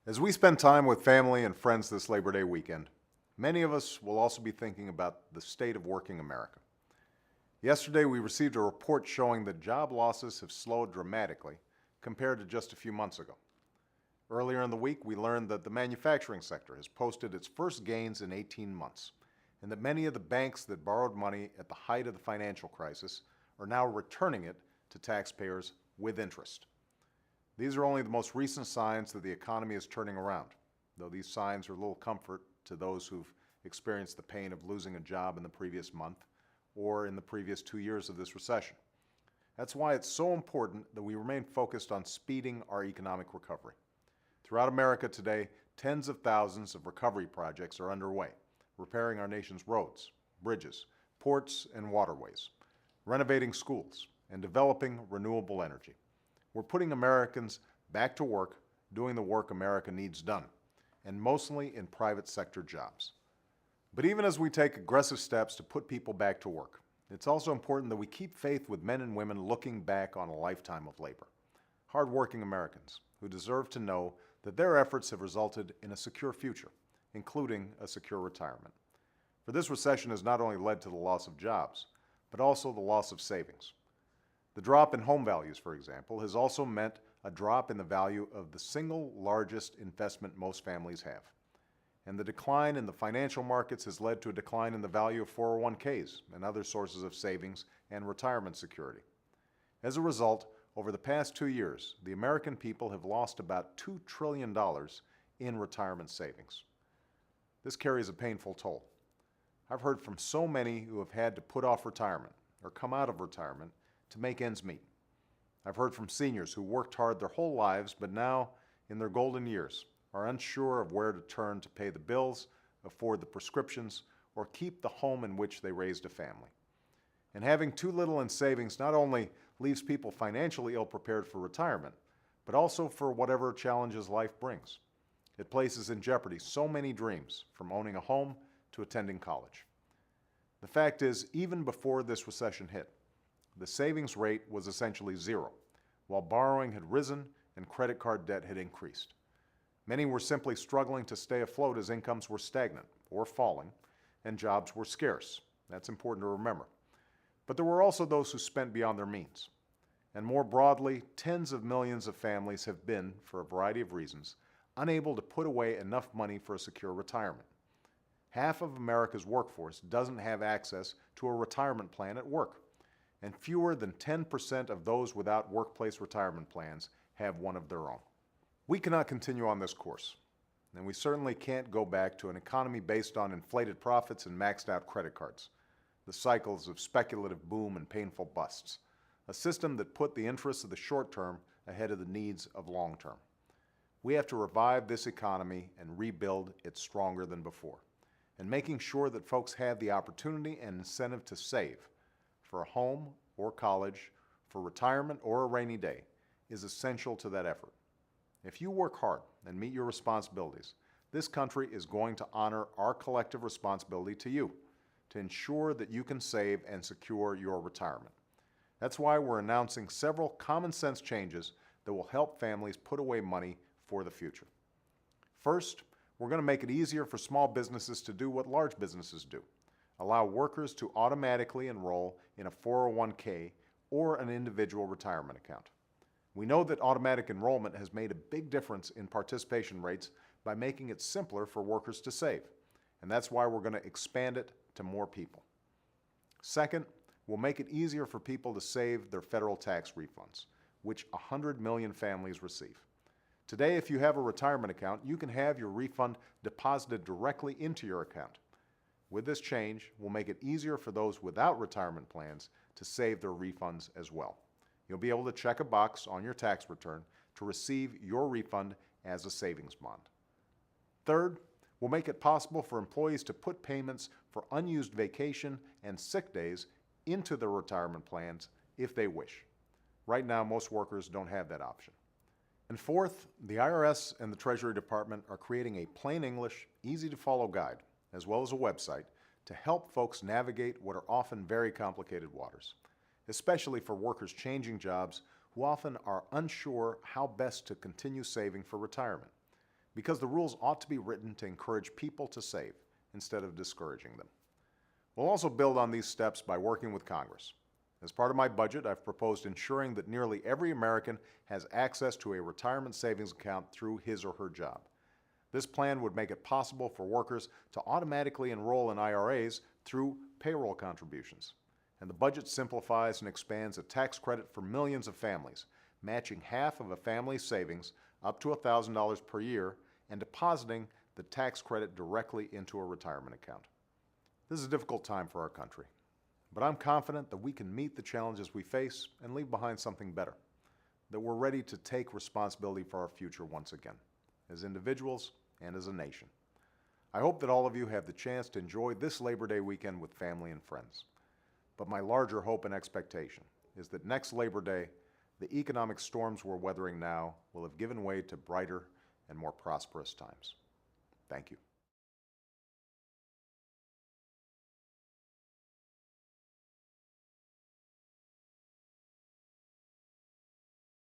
As we spend time with family and friends this Labor Day weekend, many of us will also be thinking about the state of working America. Yesterday, we received a report showing that job losses have slowed dramatically compared to just a few months ago. Earlier in the week, we learned that the manufacturing sector has posted its first gains in 18 months, and that many of the banks that borrowed money at the height of the financial crisis are now returning it to taxpayers with interest. These are only the most recent signs that the economy is turning around, though these signs are little comfort to those who've experienced the pain of losing a job in the previous month or in the previous 2 years of this recession. That's why it's so important that we remain focused on speeding our economic recovery. Throughout America today, tens of thousands of recovery projects are underway, repairing our nation's roads, bridges, ports, and waterways, renovating schools, and developing renewable energy. We're putting Americans back to work, doing the work America needs done, and mostly in private sector jobs. But even as we take aggressive steps to put people back to work, it's also important that we keep faith with men and women looking back on a lifetime of labor. Hardworking Americans who deserve to know that their efforts have resulted in a secure future, including a secure retirement. For this recession has not only led to the loss of jobs, but also the loss of savings. The drop in home values, for example, has also meant a drop in the value of the single largest investment most families have. And the decline in the financial markets has led to a decline in the value of 401ks and other sources of savings and retirement security. As a result, over the past 2 years, the American people have lost about $2 trillion in retirement savings. This carries a painful toll. I've heard from so many who have had to put off retirement or come out of retirement to make ends meet. I've heard from seniors who worked hard their whole lives but now, in their golden years, are unsure of where to turn to pay the bills, afford the prescriptions, or keep the home in which they raised a family. And having too little in savings not only leaves people financially ill-prepared for retirement, but also for whatever challenges life brings. It places in jeopardy so many dreams, from owning a home to attending college. The fact is, even before this recession hit, the savings rate was essentially zero, while borrowing had risen and credit card debt had increased. Many were simply struggling to stay afloat as incomes were stagnant or falling and jobs were scarce. That's important to remember. But there were also those who spent beyond their means. And more broadly, tens of millions of families have been, for a variety of reasons, unable to put away enough money for a secure retirement. Half of America's workforce doesn't have access to a retirement plan at work, and fewer than 10% of those without workplace retirement plans have one of their own. We cannot continue on this course, and we certainly can't go back to an economy based on inflated profits and maxed out credit cards, the cycles of speculative boom and painful busts, a system that put the interests of the short term ahead of the needs of long term. We have to revive this economy and rebuild it stronger than before, and making sure that folks have the opportunity and incentive to save for a home or college, for retirement or a rainy day, is essential to that effort. If you work hard and meet your responsibilities, this country is going to honor our collective responsibility to you to ensure that you can save and secure your retirement. That's why we're announcing several common sense changes that will help families put away money for the future. First, we're going to make it easier for small businesses to do what large businesses do. Allow workers to automatically enroll in a 401k or an individual retirement account. We know that automatic enrollment has made a big difference in participation rates by making it simpler for workers to save, and that's why we're going to expand it to more people. Second, we'll make it easier for people to save their federal tax refunds, which 100 million families receive. Today, if you have a retirement account, you can have your refund deposited directly into your account. With this change, we'll make it easier for those without retirement plans to save their refunds as well. You'll be able to check a box on your tax return to receive your refund as a savings bond. Third, we'll make it possible for employees to put payments for unused vacation and sick days into their retirement plans if they wish. Right now, most workers don't have that option. And fourth, the IRS and the Treasury Department are creating a plain English, easy-to-follow guide, as well as a website, to help folks navigate what are often very complicated waters, especially for workers changing jobs who often are unsure how best to continue saving for retirement. because the rules ought to be written to encourage people to save instead of discouraging them. We'll also build on these steps by working with Congress. As part of my budget, I've proposed ensuring that nearly every American has access to a retirement savings account through his or her job. This plan would make it possible for workers to automatically enroll in IRAs through payroll contributions. And the budget simplifies and expands a tax credit for millions of families, matching half of a family's savings up to $1,000 per year and depositing the tax credit directly into a retirement account. This is a difficult time for our country, but I'm confident that we can meet the challenges we face and leave behind something better, that we're ready to take responsibility for our future once again, as individuals and as a nation. I hope that all of you have the chance to enjoy this Labor Day weekend with family and friends. But my larger hope and expectation is that next Labor Day, the economic storms we're weathering now will have given way to brighter and more prosperous times. Thank you.